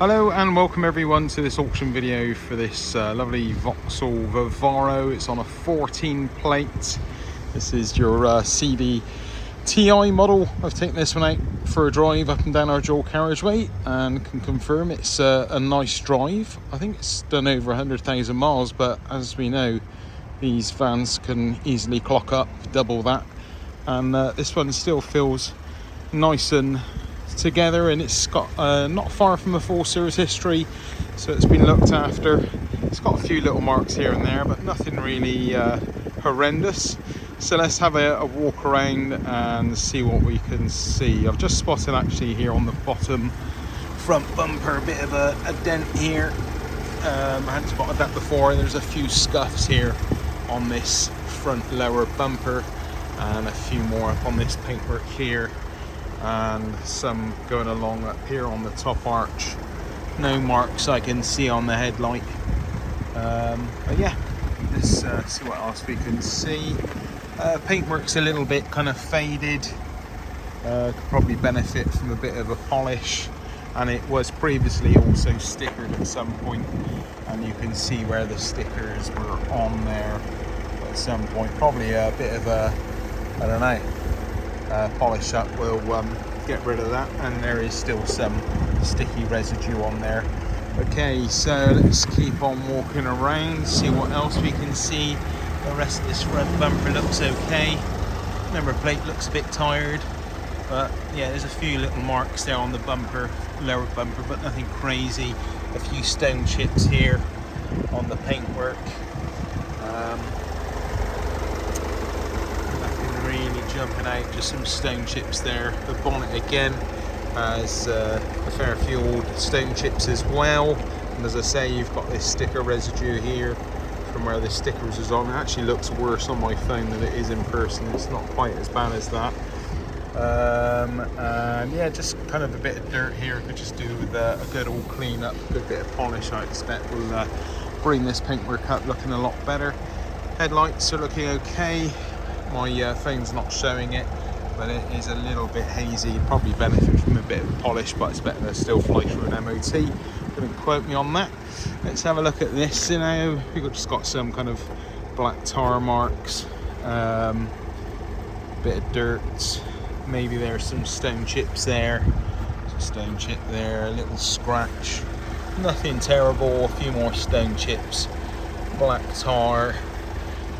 Hello and welcome everyone to this auction video for this lovely Vauxhall Vivaro. It's on a 14 plate. This is your CD TI model. I've taken this one out for a drive up and down our dual carriageway and can confirm it's a nice drive. I think it's done over 100,000 miles, but as we know, these vans can easily clock up double that, and this one still feels nice and together, and it's got not far from a full service history, so it's been looked after. It's got a few little marks here and there, but nothing really horrendous. So let's have a walk around and see what we can see. I've just spotted actually here on the bottom front bumper a bit of a dent here. I hadn't spotted that before. There's a few scuffs here on this front lower bumper and a few more up on this paintwork here, and some going along up here on the top arch. No marks I can see on the headlight, but yeah, let's see what else we can see. Paintwork's a little bit kind of faded, could probably benefit from a bit of a polish, and it was previously also stickered at some point, and you can see where the stickers were on there at some point. Probably a bit of a, I don't know, polish up will get rid of that, and there is still some sticky residue on there. Okay, so let's keep on walking around, see what else we can see. The rest of this front bumper looks okay. Number plate looks a bit tired, but yeah, there's a few little marks there on the bumper, lower bumper, but nothing crazy. A few stone chips here on the paintwork. Really jumping out, just some stone chips there. The bonnet again has a fair few old stone chips as well, and as I say, you've got this sticker residue here from where the stickers is on. It actually looks worse on my phone than it is in person. It's not quite as bad as that. And yeah, just kind of a bit of dirt here. Could just do with a good old clean up, a good bit of polish. I expect will bring this paintwork up looking a lot better. Headlights are looking okay. My phone's not showing it, but it is a little bit hazy. Probably benefit from a bit of polish, but it's better to still fly through an MOT. Don't quote me on that. Let's have a look at this. You know, we've just got some kind of black tar marks, bit of dirt. Maybe there's some stone chips there. There's a stone chip there, a little scratch. Nothing terrible. A few more stone chips, black tar.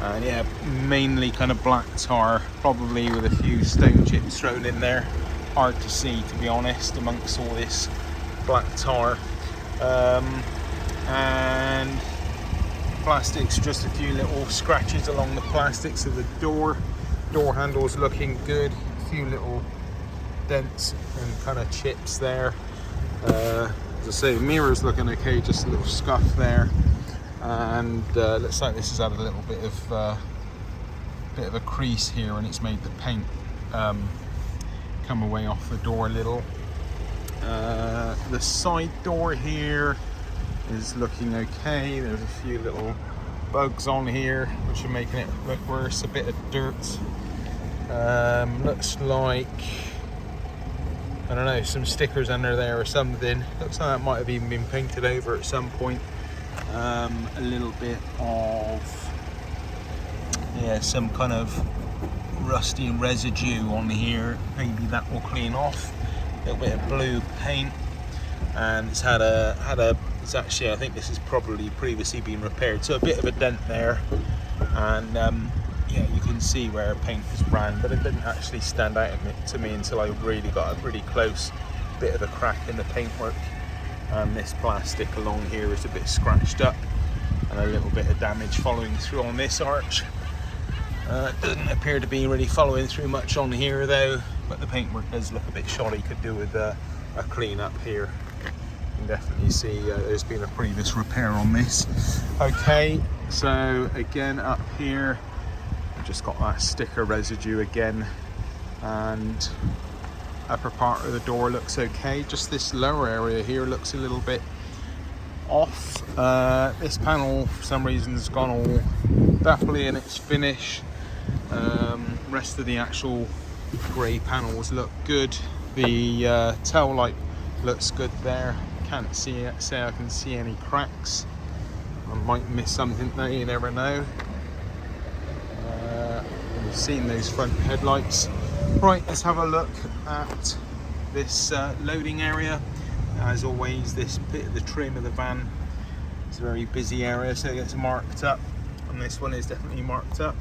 And yeah, mainly kind of black tar, probably with a few stone chips thrown in there. Hard to see, to be honest, amongst all this black tar. And plastics, just a few little scratches along the plastics of the door. Door handle's looking good. A few little dents and kind of chips there. As I say, the mirror's looking okay, just a little scuff there. And looks like this has had a little bit of a crease here, and it's made the paint come away off the door a little. The side door here is looking okay. There's a few little bugs on here which are making it look worse. A bit of dirt. Looks like, I don't know, some stickers under there or something. Looks like that might have even been painted over at some point. A little bit of, yeah, some kind of rusty residue on here. Maybe that will clean off. A little bit of blue paint, and it's had a. It's actually, I think this has probably previously been repaired, so a bit of a dent there, and yeah, you can see where paint is ran, but it didn't actually stand out to me until I really got a really close bit of a crack in the paintwork. And this plastic along here is a bit scratched up, and a little bit of damage following through on this arch. It doesn't appear to be really following through much on here though, but the paintwork does look a bit shoddy. Could do with a clean up here. You can definitely see there's been a previous repair on this. Okay, so again up here, I've just got that sticker residue again, and upper part of the door looks okay. Just this lower area here looks a little bit off. This panel for some reason has gone all dapply in its finish. Rest of the actual grey panels look good. The tail light looks good there. can't say I can see any cracks. I might miss something there, you never know. We've seen those front headlights. Right, let's have a look at this loading area. As always, this bit of the trim of the van is a very busy area, so it gets marked up, and this one is definitely marked up.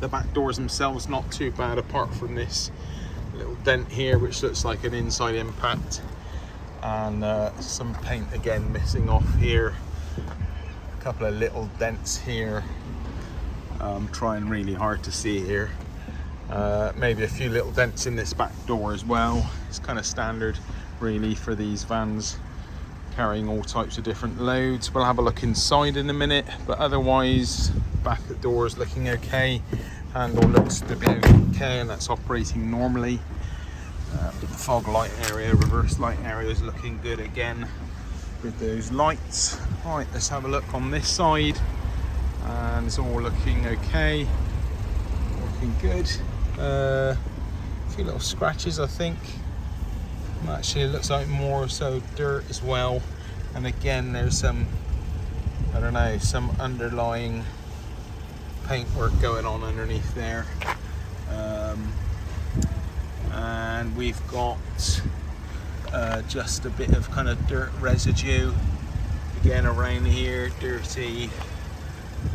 The back doors themselves not too bad, apart from this little dent here which looks like an inside impact, and some paint again missing off here. A couple of little dents here. I'm trying really hard to see here. Maybe a few little dents in this back door as well. It's kind of standard really for these vans carrying all types of different loads. We'll have a look inside in a minute, but otherwise back of the door is looking okay. Handle looks to be okay, and that's operating normally. The fog light area, reverse light area is looking good again with those lights. Right, let's have a look on this side, and it's all looking okay, looking good. A few little scratches, I think. Actually, it looks like more so dirt as well, and again there's some, I don't know, some underlying paintwork going on underneath there. And we've got just a bit of kind of dirt residue again around here, dirty,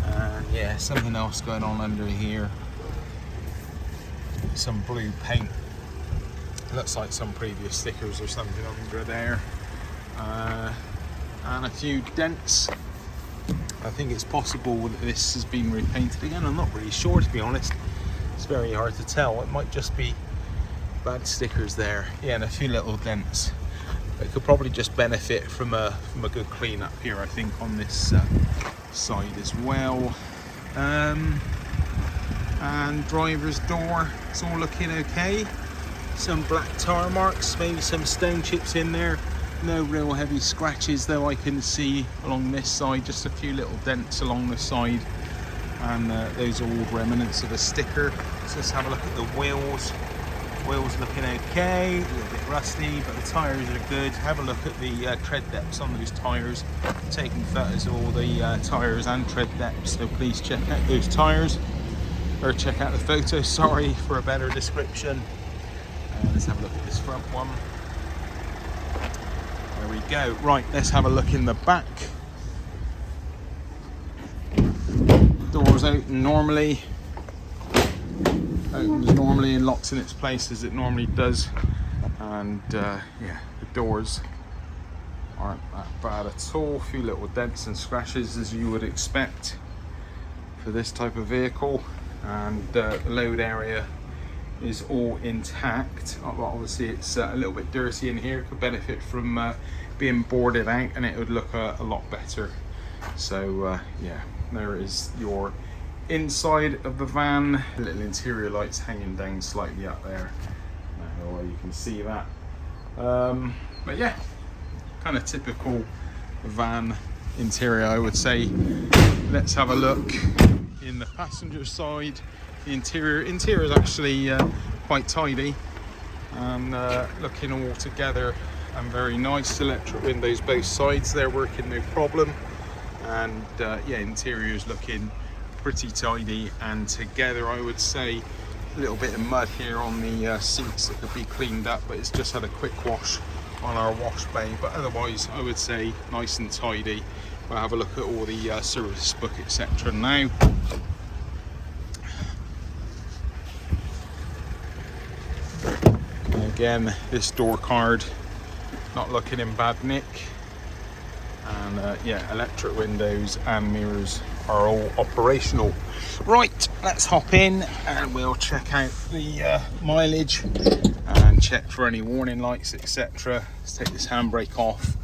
and yeah, something else going on under here. Some blue paint, looks like some previous stickers or something under there, and a few dents. I think it's possible that this has been repainted again. I'm not really sure, to be honest. It's very hard to tell. It might just be bad stickers there. Yeah, and a few little dents. It could probably just benefit from a good clean up here, I think, on this side as well. And driver's door, it's all looking okay. Some black tire marks, maybe some stone chips in there. No real heavy scratches though I can see along this side, just a few little dents along the side, and those are all remnants of a sticker. So let's have a look at the wheels. Wheels looking okay, a little bit rusty, but the tyres are good. Have a look at the tread depths on those tyres. I'm taking photos of all the tyres and tread depths, so please check out those tyres, or check out the photos, sorry, for a better description. Let's have a look at this front one. There we go. Right, let's have a look in the back. Doors open normally. Opens normally and locks in its place as it normally does. And yeah, the doors aren't that bad at all. A few little dents and scratches as you would expect for this type of vehicle. And the load area is all intact. Obviously it's a little bit dirty in here, could benefit from being boarded out, and it would look a lot better. So yeah, there is your inside of the van. Little interior lights hanging down slightly up there, you can see that. But yeah, kind of typical van interior, I would say. Let's have a look in the passenger side. The interior is actually quite tidy, and looking all together and very nice. Electric windows both sides, they're working no problem, and yeah, interior is looking pretty tidy and together. I would say a little bit of mud here on the seats that could be cleaned up, but it's just had a quick wash on our wash bay, but otherwise I would say nice and tidy. We'll have a look at all the service book, etc. now. Again, this door card not looking in bad nick, and yeah, electric windows and mirrors are all operational. Right, let's hop in and we'll check out the mileage and check for any warning lights, etc. Let's take this handbrake off,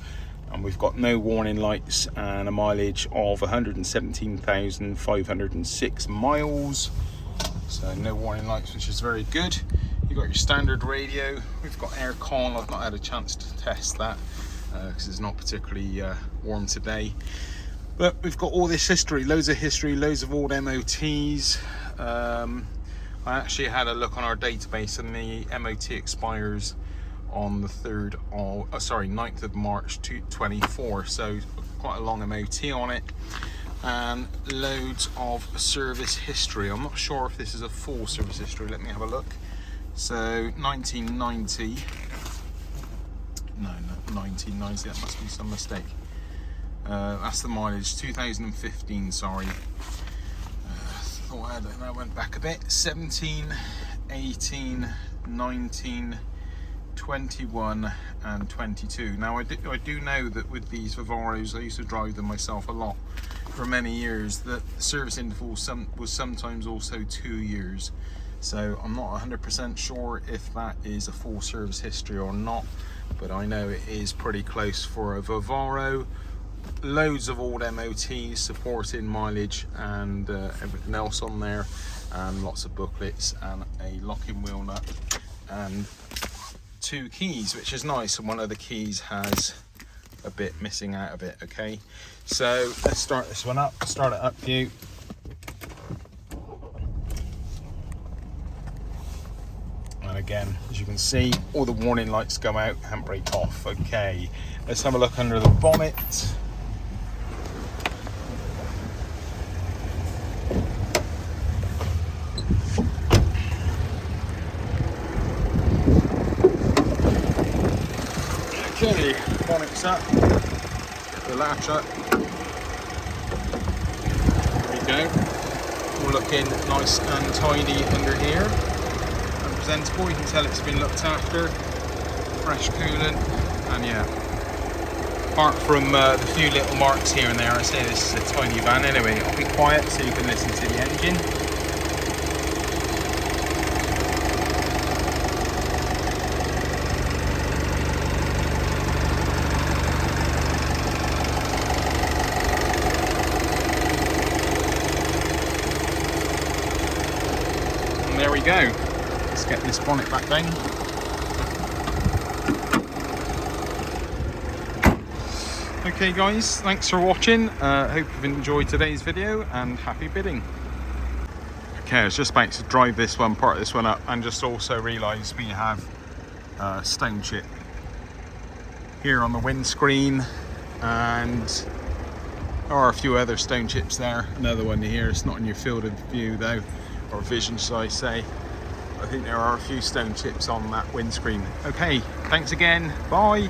and we've got no warning lights and a mileage of 117,506 miles. So no warning lights, which is very good. You've got your standard radio. We've got aircon. I've not had a chance to test that because it's not particularly warm today. But we've got all this history, loads of old MOTs. I actually had a look on our database, and the MOT expires on the 9th of March 2024. So quite a long MOT on it, and loads of service history. I'm not sure if this is a full service history. Let me have a look. So 1990. No, 1990. That must be some mistake. That's the mileage. 2015. Sorry. That went back a bit. 17, 18, 19, 21 and 22. Now I do know that with these Vivaros, I used to drive them myself a lot for many years, that the service interval was sometimes also 2 years. So I'm not 100% sure if that is a full service history or not, but I know it is pretty close for a Vivaro. Loads of old MOTs, supporting mileage and everything else on there, and lots of booklets and a locking wheel nut and 2 keys, which is nice, and one of the keys has a bit missing out of it. Okay, so let's start this one up. Start it up for you. And again, as you can see, all the warning lights go out, handbrake off. Okay, let's have a look under the bonnet. Okay, bonnet's up, the latch up. There we go. All looking nice and tidy under here. And presentable, you can tell it's been looked after. Fresh coolant, and yeah. Apart from the few little marks here and there, I say this is a tiny van. Anyway, I'll be quiet so you can listen to the engine. And there we go. Let's get this bonnet back down. Okay guys, thanks for watching. Hope you've enjoyed today's video, and happy bidding. Okay, I was just about to drive this one, part this one up, and just also realised we have stone chip here on the windscreen, and there are a few other stone chips there. Another one here, it's not in your field of view though, or vision shall I say. I think there are a few stone chips on that windscreen. Okay, thanks again, bye.